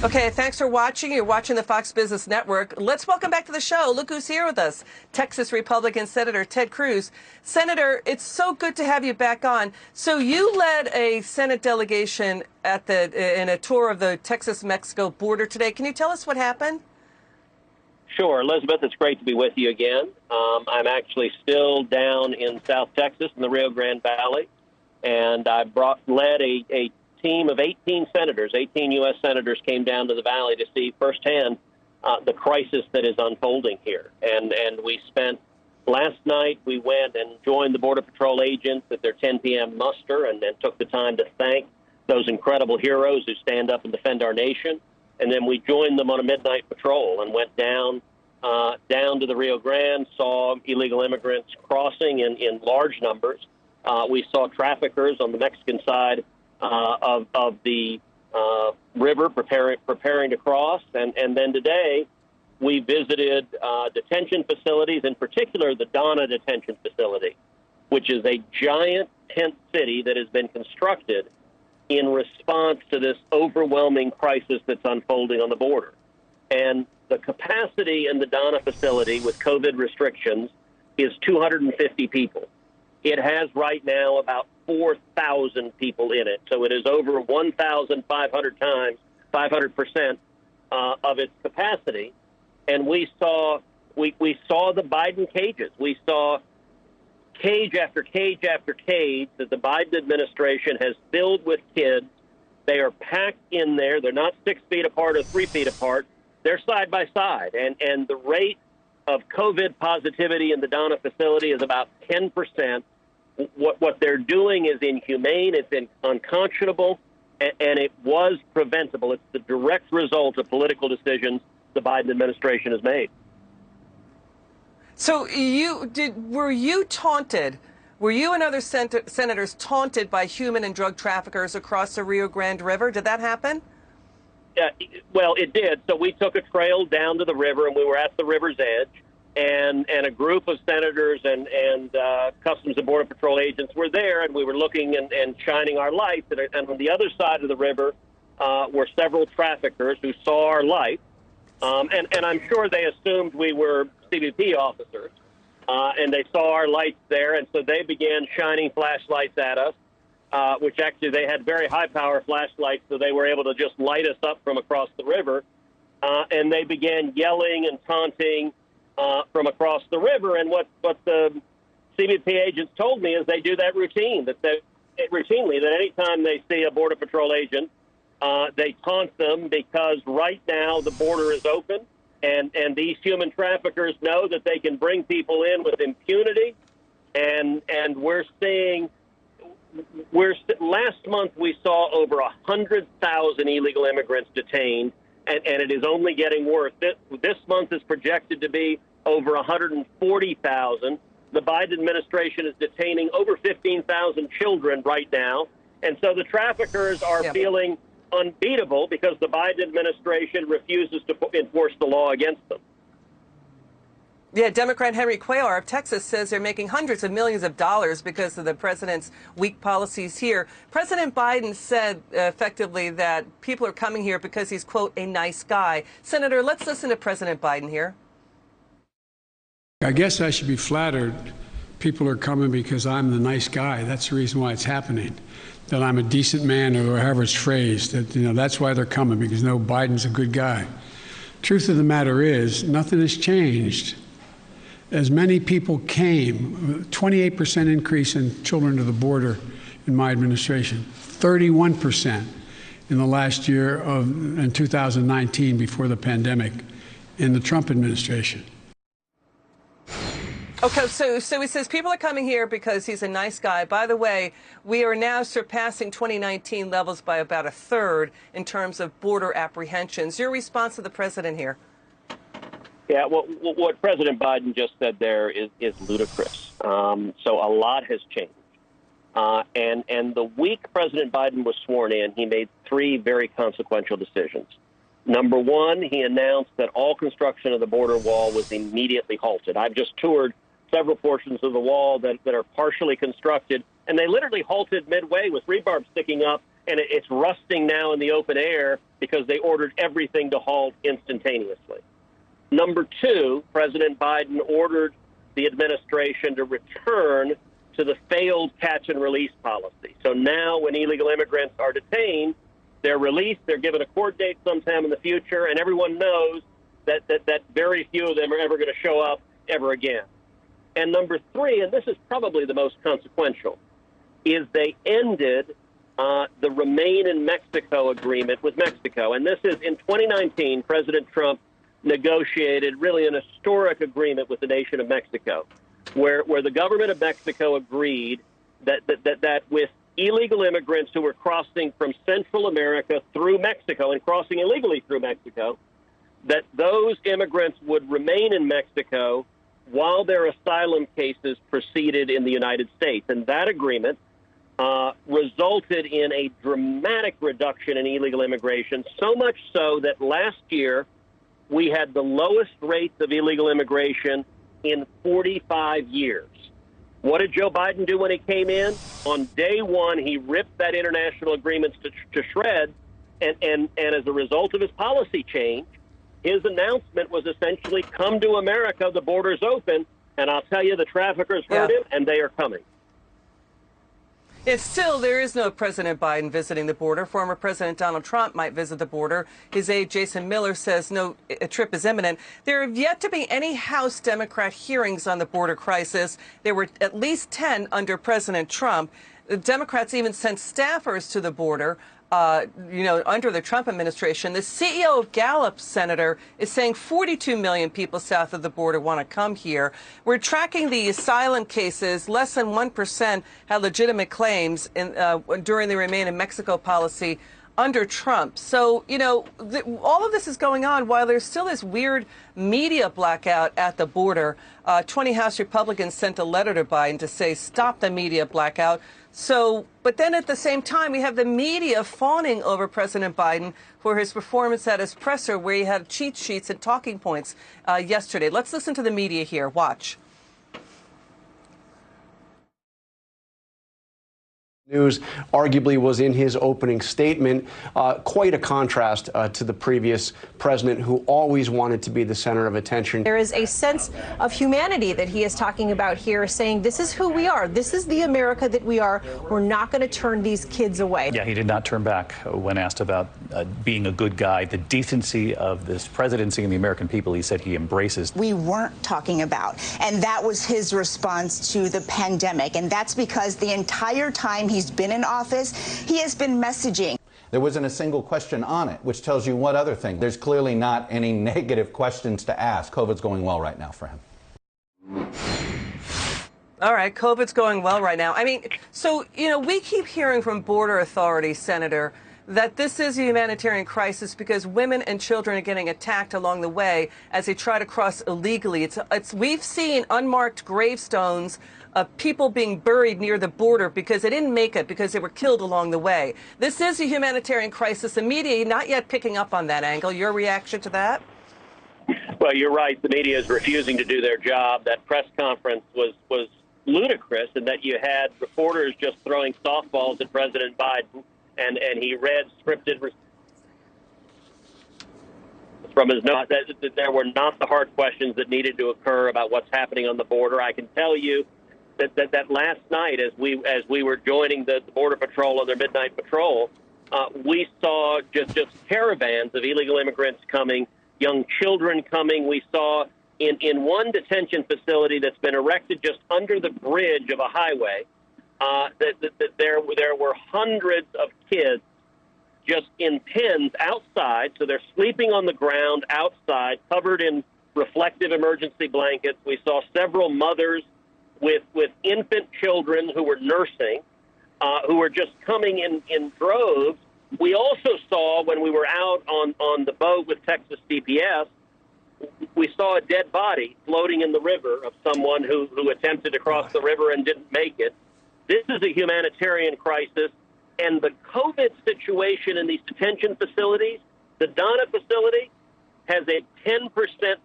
Okay, thanks for watching. You're watching the Fox Business Network. Let's welcome back to the show. Look who's here with us, Texas Republican Senator Ted Cruz. Senator, it's so good to have you back on. So you led a Senate delegation in a tour of the Texas-Mexico border today. Can you tell us what happened? Sure, Elizabeth, it's great to be with you again. I'm actually still down in South Texas in the Rio Grande Valley, and I led a team of 18 senators. 18 U.S. senators came down to the valley to see firsthand the crisis that is unfolding here. And we spent last night, we went and joined the Border Patrol agents at their 10 p.m. muster and then took the time to thank those incredible heroes who stand up and defend our nation. And then we joined them on a midnight patrol and went down to the Rio Grande, saw illegal immigrants crossing in large numbers. We saw traffickers on the Mexican side of the river preparing to cross. And then today we visited detention facilities, in particular the Donna detention facility, which is a giant tent city that has been constructed in response to this overwhelming crisis that's unfolding on the border. And the capacity in the Donna facility with COVID restrictions is 250 people. It has right now about 4,000 people in it. So it is over 1,500 times, 500% of its capacity. And we saw the Biden cages. We saw cage after cage after cage that the Biden administration has filled with kids. They are packed in there. They're not 6 feet apart or 3 feet apart. They're side by side. And the rate of COVID positivity in the Donna facility is about 10%. What they're doing is inhumane. It's unconscionable, and it was preventable. It's the direct result of political decisions the Biden administration has made. So were you taunted? Were you and other senators taunted by human and drug traffickers across the Rio Grande River? Did that happen? Yeah, well, it did. So we took a trail down to the river, and we were at the river's edge, and a group of senators and Customs and Border Patrol agents were there, and we were looking and shining our lights. And on the other side of the river were several traffickers who saw our lights, and I'm sure they assumed we were CBP officers, and they saw our lights there, and so they began shining flashlights at us, which actually they had very high-power flashlights, so they were able to just light us up from across the river, and they began yelling and taunting from across the river. And what the CBP agents told me is they do that routinely, that anytime they see a Border Patrol agent, they taunt them because right now the border is open, and these human traffickers know that they can bring people in with impunity. And we're seeing, last month we saw over 100,000 illegal immigrants detained, and it is only getting worse. This month is projected to be over 140,000. The Biden administration is detaining over 15,000 children right now. And so the traffickers are feeling unbeatable because the Biden administration refuses to enforce the law against them. Yeah, Democrat Henry Cuellar of Texas says they're making hundreds of millions of dollars because of the president's weak policies here. President Biden said effectively that people are coming here because he's, quote, a nice guy. Senator, let's listen to President Biden here. I guess I should be flattered. People are coming because I'm the nice guy. That's the reason why it's happening. That I'm a decent man, or however it's phrased. That, that's why they're coming, because Biden's a good guy. Truth of the matter is, nothing has changed. As many people came, 28% increase in children to the border in my administration, 31% in the last year in 2019 before the pandemic in the Trump administration. Okay, so he says people are coming here because he's a nice guy. By the way, we are now surpassing 2019 levels by about a third in terms of border apprehensions. Your response to the president here? Yeah, what President Biden just said there is ludicrous. So a lot has changed. And the week President Biden was sworn in, he made 3 very consequential decisions. Number one, he announced that all construction of the border wall was immediately halted. I've just toured several portions of the wall that are partially constructed, and they literally halted midway with rebar sticking up and it's rusting now in the open air because they ordered everything to halt instantaneously. Number two, President Biden ordered the administration to return to the failed catch and release policy. So now when illegal immigrants are detained, they're released, they're given a court date sometime in the future, and everyone knows that very few of them are ever going to show up ever again. And number three, and this is probably the most consequential, is they ended the Remain in Mexico agreement with Mexico. And this is, in 2019, President Trump negotiated really an historic agreement with the nation of Mexico, where the government of Mexico agreed that with illegal immigrants who were crossing from Central America through Mexico and crossing illegally through Mexico, that those immigrants would remain in Mexico while their asylum cases proceeded in the United States. And that agreement resulted in a dramatic reduction in illegal immigration, so much so that last year we had the lowest rates of illegal immigration in 45 years. What did Joe Biden do when he came in? On day one, he ripped that international agreement to shreds, and as a result of his policy change, his announcement was essentially, come to America, the border's open, and I'll tell you, the traffickers heard him, and they are coming. It's still, there is no President Biden visiting the border. Former President Donald Trump might visit the border. His aide, Jason Miller, says no trip is imminent. There have yet to be any House Democrat hearings on the border crisis. There were at least 10 under President Trump. The Democrats even sent staffers to the border. Under the Trump administration. The CEO of Gallup, Senator, is saying 42 million people south of the border want to come here. We're tracking the asylum cases. Less than 1% had legitimate claims during the Remain in Mexico policy under Trump. So, all of this is going on while there's still this weird media blackout at the border. 20 House Republicans sent a letter to Biden to say, stop the media blackout. So, but then at the same time, we have the media fawning over President Biden for his performance at his presser, where he had cheat sheets and talking points yesterday. Let's listen to the media here. Watch. News arguably was in his opening statement, quite a contrast to the previous president who always wanted to be the center of attention. There is a sense of humanity that he is talking about here, saying this is who we are. This is the America that we are. We're not going to turn these kids away. Yeah, he did not turn back when asked about being a good guy, the decency of this presidency and the American people. He said he embraces. We weren't talking about, and that was his response to the pandemic. And that's because the entire time he's been in office, he has been messaging. There wasn't a single question on it, which tells you what other thing. There's clearly not any negative questions to ask. COVID's going well right now for him. All right, COVID's going well right now. I mean, so, we keep hearing from border authorities, Senator, that this is a humanitarian crisis because women and children are getting attacked along the way as they try to cross illegally. We've seen unmarked gravestones of people being buried near the border because they didn't make it, because they were killed along the way. This is a humanitarian crisis. The media not yet picking up on that angle. Your reaction to that? Well, you're right. The media is refusing to do their job. That press conference was ludicrous in that you had reporters just throwing softballs at President Biden, and he read scripted from his notes. That there were not the hard questions that needed to occur about what's happening on the border. I can tell you that last night, as we were joining the Border Patrol on their midnight patrol, we saw just caravans of illegal immigrants coming, young children coming. We saw in one detention facility that's been erected just under the bridge of a highway, that there were hundreds of kids just in pens outside. So they're sleeping on the ground outside, covered in reflective emergency blankets. We saw several mothers with infant children who were nursing, who were just coming in droves. We also saw, when we were out on the boat with Texas DPS, we saw a dead body floating in the river of someone who attempted to cross the river and didn't make it. This is a humanitarian crisis, and the COVID situation in these detention facilities, the Donna facility, has a 10%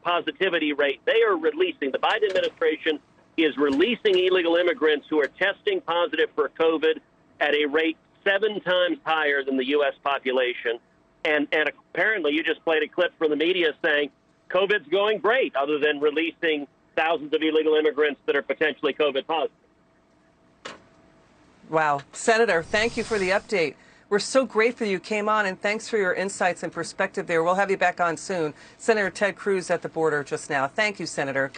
positivity rate. They are releasing, the Biden administration is releasing illegal immigrants who are testing positive for COVID at a rate 7 times higher than the U.S. population. And apparently you just played a clip from the media saying COVID's going great, other than releasing thousands of illegal immigrants that are potentially COVID positive. Wow. Senator, thank you for the update. We're so grateful you came on, and thanks for your insights and perspective there. We'll have you back on soon. Senator Ted Cruz at the border just now. Thank you, Senator.